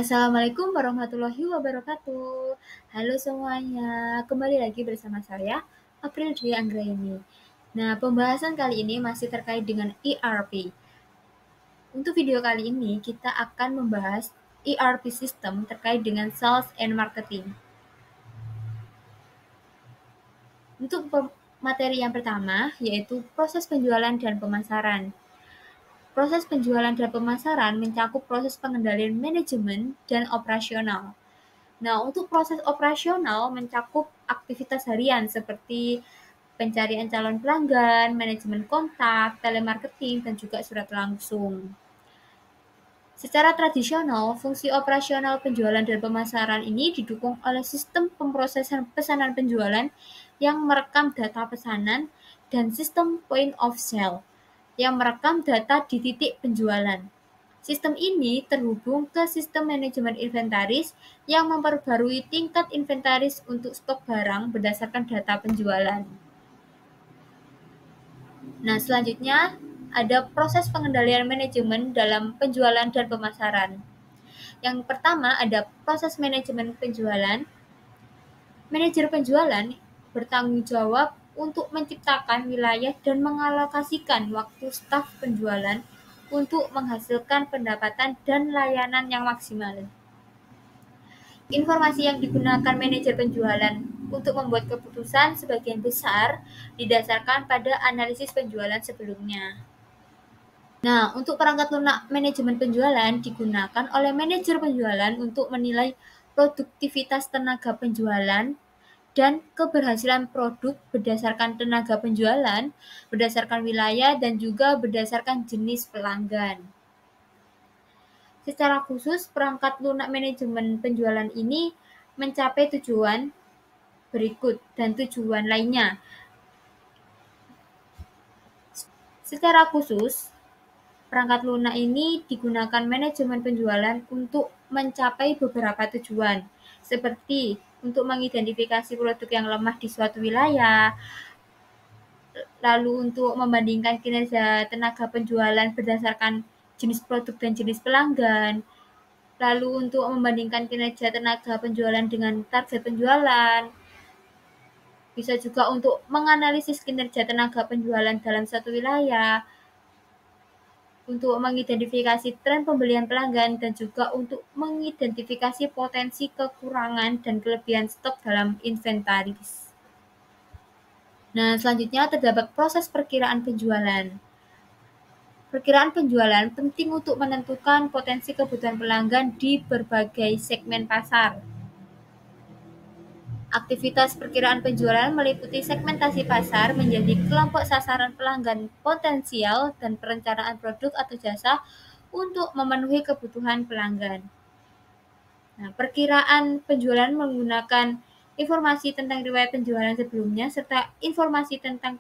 Assalamualaikum warahmatullahi wabarakatuh. Halo semuanya, kembali lagi bersama saya, April Dwi Anggraini. Nah, pembahasan kali ini masih terkait dengan ERP. Untuk video kali ini, kita akan membahas ERP system terkait dengan sales and marketing. Untuk materi yang pertama, yaitu proses penjualan dan pemasaran. Proses penjualan dan pemasaran mencakup proses pengendalian manajemen dan operasional. Nah, untuk proses operasional mencakup aktivitas harian seperti pencarian calon pelanggan, manajemen kontak, telemarketing, dan juga surat langsung. Secara tradisional, fungsi operasional penjualan dan pemasaran ini didukung oleh sistem pemrosesan pesanan penjualan yang merekam data pesanan dan sistem point of sale yang merekam data di titik penjualan. Sistem ini terhubung ke sistem manajemen inventaris yang memperbarui tingkat inventaris untuk stok barang berdasarkan data penjualan. Nah, selanjutnya ada proses pengendalian manajemen dalam penjualan dan pemasaran. Yang pertama ada proses manajemen penjualan. Manajer penjualan bertanggung jawab untuk menciptakan wilayah dan mengalokasikan waktu staf penjualan untuk menghasilkan pendapatan dan layanan yang maksimal. Informasi yang digunakan manajer penjualan untuk membuat keputusan sebagian besar didasarkan pada analisis penjualan sebelumnya. Nah, untuk perangkat lunak manajemen penjualan digunakan oleh manajer penjualan untuk menilai produktivitas tenaga penjualan dan keberhasilan produk berdasarkan tenaga penjualan, berdasarkan wilayah, dan juga berdasarkan jenis pelanggan. Secara khusus, perangkat lunak manajemen penjualan ini mencapai tujuan berikut dan tujuan lainnya. Secara khusus, perangkat lunak ini digunakan manajemen penjualan untuk mencapai beberapa tujuan, seperti untuk mengidentifikasi produk yang lemah di suatu wilayah, lalu untuk membandingkan kinerja tenaga penjualan berdasarkan jenis produk dan jenis pelanggan, lalu untuk membandingkan kinerja tenaga penjualan dengan target penjualan, bisa juga untuk menganalisis kinerja tenaga penjualan dalam satu wilayah, untuk mengidentifikasi tren pembelian pelanggan, dan juga untuk mengidentifikasi potensi kekurangan dan kelebihan stok dalam inventaris. Nah, selanjutnya terdapat proses perkiraan penjualan. Perkiraan penjualan penting untuk menentukan potensi kebutuhan pelanggan di berbagai segmen pasar. Aktivitas perkiraan penjualan meliputi segmentasi pasar menjadi kelompok sasaran pelanggan potensial dan perencanaan produk atau jasa untuk memenuhi kebutuhan pelanggan. Nah, perkiraan penjualan menggunakan informasi tentang riwayat penjualan sebelumnya serta informasi tentang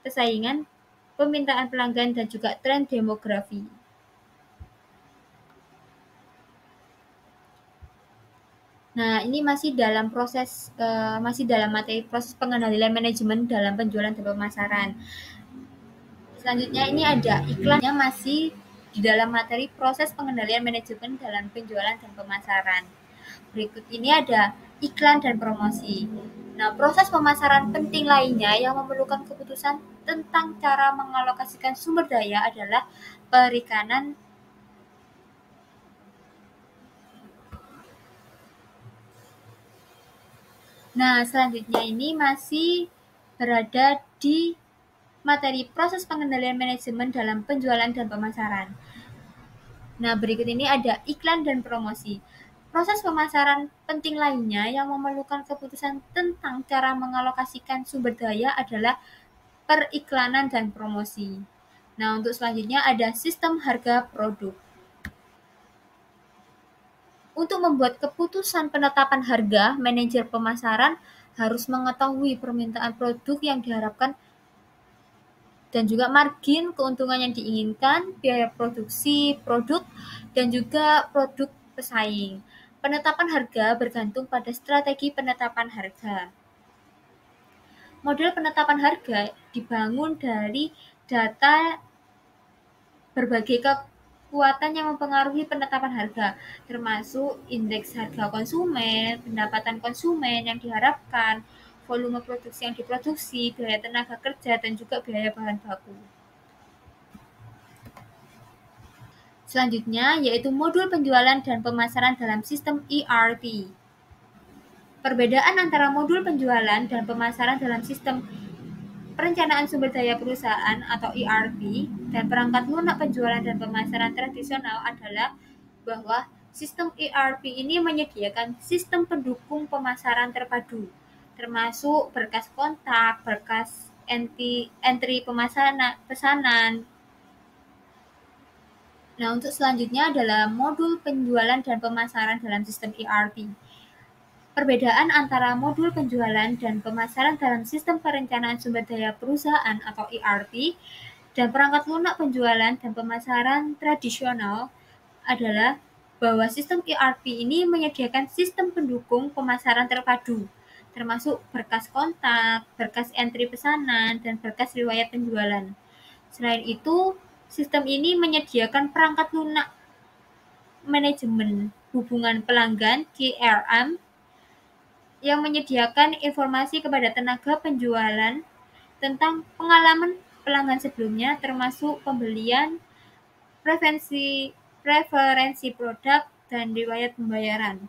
persaingan, permintaan pelanggan, dan juga tren demografi. Nah, ini masih dalam materi proses pengendalian manajemen dalam penjualan dan pemasaran. Selanjutnya ini ada iklannya masih di dalam materi proses pengendalian manajemen dalam penjualan dan pemasaran. Berikut ini ada iklan dan promosi. Nah, proses pemasaran penting lainnya yang memerlukan keputusan tentang cara mengalokasikan sumber daya adalah perikanan. Nah, selanjutnya ini masih berada di materi proses pengendalian manajemen dalam penjualan dan pemasaran. Nah, berikut ini ada iklan dan promosi. Proses pemasaran penting lainnya yang memerlukan keputusan tentang cara mengalokasikan sumber daya adalah periklanan dan promosi. Nah, untuk selanjutnya ada sistem harga produk. Untuk membuat keputusan penetapan harga, manajer pemasaran harus mengetahui permintaan produk yang diharapkan dan juga margin keuntungan yang diinginkan, biaya produksi produk, dan juga produk pesaing. Penetapan harga bergantung pada strategi penetapan harga. Model penetapan harga dibangun dari data berbagai kekuatan yang mempengaruhi penetapan harga, termasuk indeks harga konsumen, pendapatan konsumen yang diharapkan, volume produksi yang diproduksi, biaya tenaga kerja, dan juga biaya bahan baku. Selanjutnya yaitu modul penjualan dan pemasaran dalam sistem ERP. Perbedaan antara modul penjualan dan pemasaran dalam sistem perencanaan sumber daya perusahaan atau ERP dan perangkat lunak penjualan dan pemasaran tradisional adalah bahwa sistem ERP ini menyediakan sistem pendukung pemasaran terpadu, termasuk berkas kontak, berkas entry pesanan. Nah, untuk selanjutnya adalah modul penjualan dan pemasaran dalam sistem ERP. Perbedaan antara modul penjualan dan pemasaran dalam sistem perencanaan sumber daya perusahaan atau ERP dan perangkat lunak penjualan dan pemasaran tradisional adalah bahwa sistem ERP ini menyediakan sistem pendukung pemasaran terpadu, termasuk berkas kontak, berkas entry pesanan, dan berkas riwayat penjualan. Selain itu, sistem ini menyediakan perangkat lunak manajemen hubungan pelanggan (CRM) yang menyediakan informasi kepada tenaga penjualan tentang pengalaman pelanggan sebelumnya, termasuk pembelian, preferensi produk, dan riwayat pembayaran.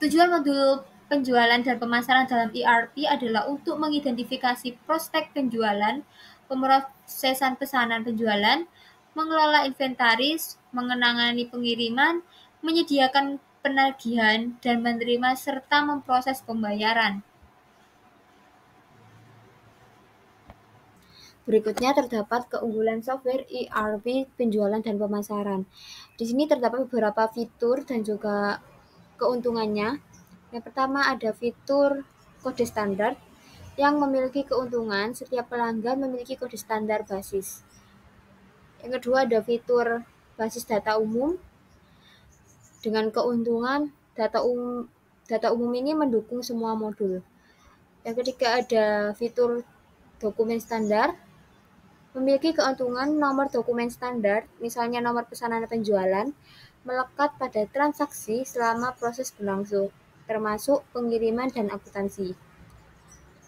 Tujuan modul penjualan dan pemasaran dalam ERP adalah untuk mengidentifikasi prospek penjualan, pemrosesan pesanan penjualan, mengelola inventaris, mengenangani pengiriman, menyediakan penagihan, dan menerima serta memproses pembayaran. Berikutnya terdapat keunggulan software ERP penjualan dan pemasaran. Di sini terdapat beberapa fitur dan juga keuntungannya. Yang pertama ada fitur kode standar yang memiliki keuntungan setiap pelanggan memiliki kode standar basis. Yang kedua ada fitur basis data umum dengan keuntungan data umum ini mendukung semua modul. Yang ketiga ada fitur dokumen standar memiliki keuntungan nomor dokumen standar, misalnya nomor pesanan penjualan, melekat pada transaksi selama proses berlangsung, termasuk pengiriman dan akuntansi.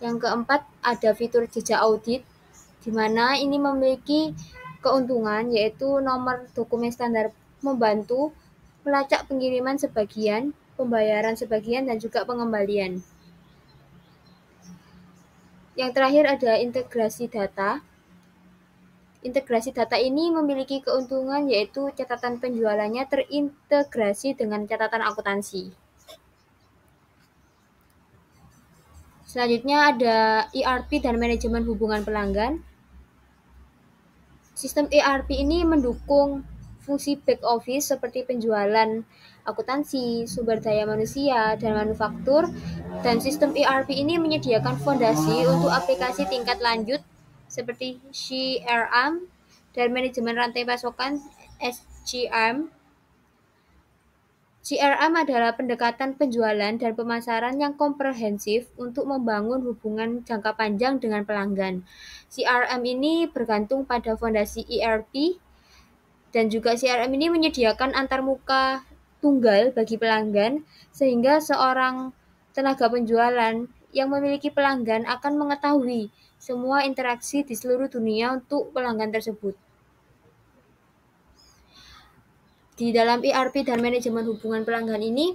Yang keempat, ada fitur jejak audit, di mana ini memiliki keuntungan yaitu nomor dokumen standar membantu melacak pengiriman sebagian, pembayaran sebagian, dan juga pengembalian. Yang terakhir ada integrasi data. Integrasi data ini memiliki keuntungan yaitu catatan penjualannya terintegrasi dengan catatan akuntansi. Selanjutnya ada ERP dan manajemen hubungan pelanggan. Sistem ERP ini mendukung fungsi back office seperti penjualan, akuntansi, sumber daya manusia, dan manufaktur. Dan sistem ERP ini menyediakan fondasi untuk aplikasi tingkat lanjut seperti CRM dan manajemen rantai pasokan SCM. CRM adalah pendekatan penjualan dan pemasaran yang komprehensif untuk membangun hubungan jangka panjang dengan pelanggan. CRM ini bergantung pada fondasi ERP dan juga CRM ini menyediakan antarmuka tunggal bagi pelanggan sehingga seorang tenaga penjualan yang memiliki pelanggan akan mengetahui semua interaksi di seluruh dunia untuk pelanggan tersebut. Di dalam ERP dan manajemen hubungan pelanggan ini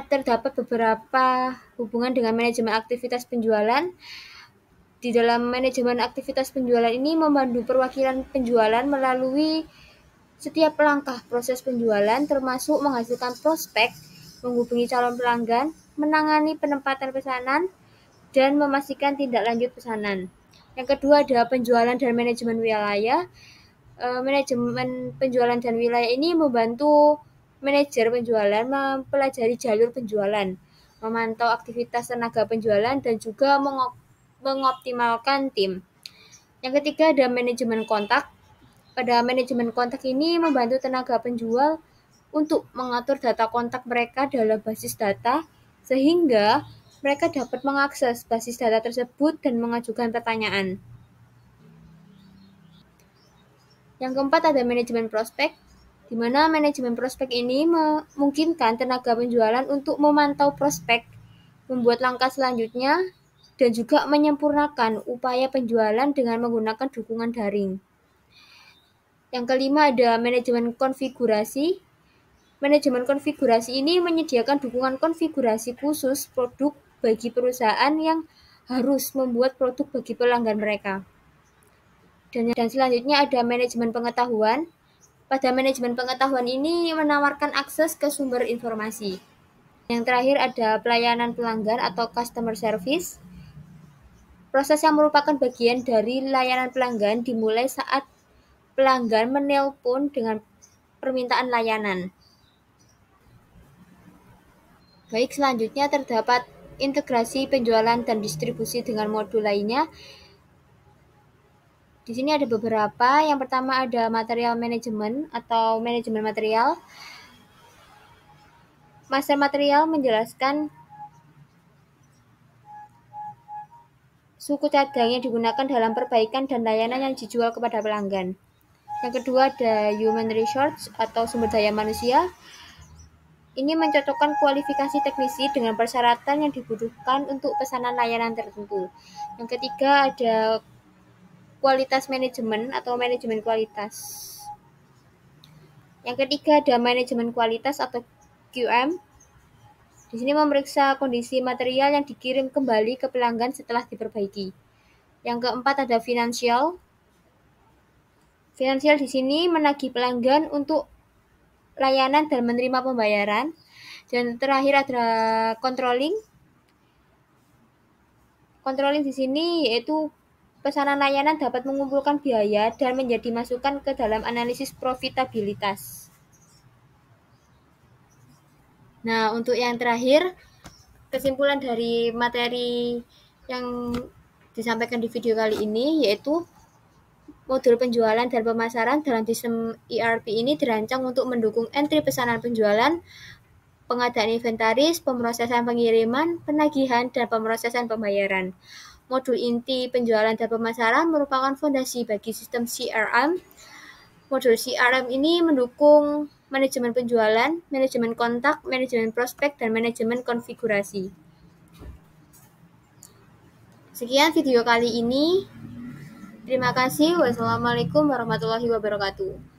terdapat beberapa hubungan dengan manajemen aktivitas penjualan. Di dalam manajemen aktivitas penjualan ini membantu perwakilan penjualan melalui setiap langkah proses penjualan termasuk menghasilkan prospek, menghubungi calon pelanggan, menangani penempatan pesanan, dan memastikan tindak lanjut pesanan. Yang kedua ada penjualan dan manajemen wilayah. Manajemen penjualan dan wilayah ini membantu manajer penjualan mempelajari jalur penjualan, memantau aktivitas tenaga penjualan, dan juga mengoptimalkan tim. Yang ketiga ada manajemen kontak. Pada manajemen kontak ini membantu tenaga penjual untuk mengatur data kontak mereka dalam basis data, sehingga mereka dapat mengakses basis data tersebut dan mengajukan pertanyaan. Yang keempat ada manajemen prospek, di mana manajemen prospek ini memungkinkan tenaga penjualan untuk memantau prospek, membuat langkah selanjutnya, dan juga menyempurnakan upaya penjualan dengan menggunakan dukungan daring. Yang kelima ada manajemen konfigurasi. Manajemen konfigurasi ini menyediakan dukungan konfigurasi khusus produk bagi perusahaan yang harus membuat produk bagi pelanggan mereka. Dan selanjutnya ada manajemen pengetahuan. Pada manajemen pengetahuan ini menawarkan akses ke sumber informasi. Yang terakhir ada pelayanan pelanggan atau customer service. Proses yang merupakan bagian dari layanan pelanggan dimulai saat pelanggan menelpon dengan permintaan layanan. Baik, selanjutnya terdapat integrasi penjualan dan distribusi dengan modul lainnya. Di sini ada beberapa. Yang pertama ada material management atau manajemen material. Master material menjelaskan suku cadang yang digunakan dalam perbaikan dan layanan yang dijual kepada pelanggan. Yang kedua ada human resource atau sumber daya manusia. Ini mencocokkan kualifikasi teknisi dengan persyaratan yang dibutuhkan untuk pesanan layanan tertentu. Yang ketiga ada kualitas manajemen atau manajemen kualitas. Yang ketiga ada manajemen kualitas atau QM. Di sini memeriksa kondisi material yang dikirim kembali ke pelanggan setelah diperbaiki. Yang keempat ada finansial. Finansial di sini menagih pelanggan untuk layanan dan menerima pembayaran. Dan terakhir ada controlling. Controlling di sini yaitu pesanan layanan dapat mengumpulkan biaya dan menjadi masukan ke dalam analisis profitabilitas. Nah, untuk yang terakhir, kesimpulan dari materi yang disampaikan di video kali ini yaitu modul penjualan dan pemasaran dalam sistem ERP ini dirancang untuk mendukung entry pesanan penjualan, pengadaan inventaris, pemrosesan pengiriman, penagihan, dan pemrosesan pembayaran. Modul inti penjualan dan pemasaran merupakan fondasi bagi sistem CRM. Modul CRM ini mendukung manajemen penjualan, manajemen kontak, manajemen prospek, dan manajemen konfigurasi. Sekian video kali ini. Terima kasih. Wassalamualaikum warahmatullahi wabarakatuh.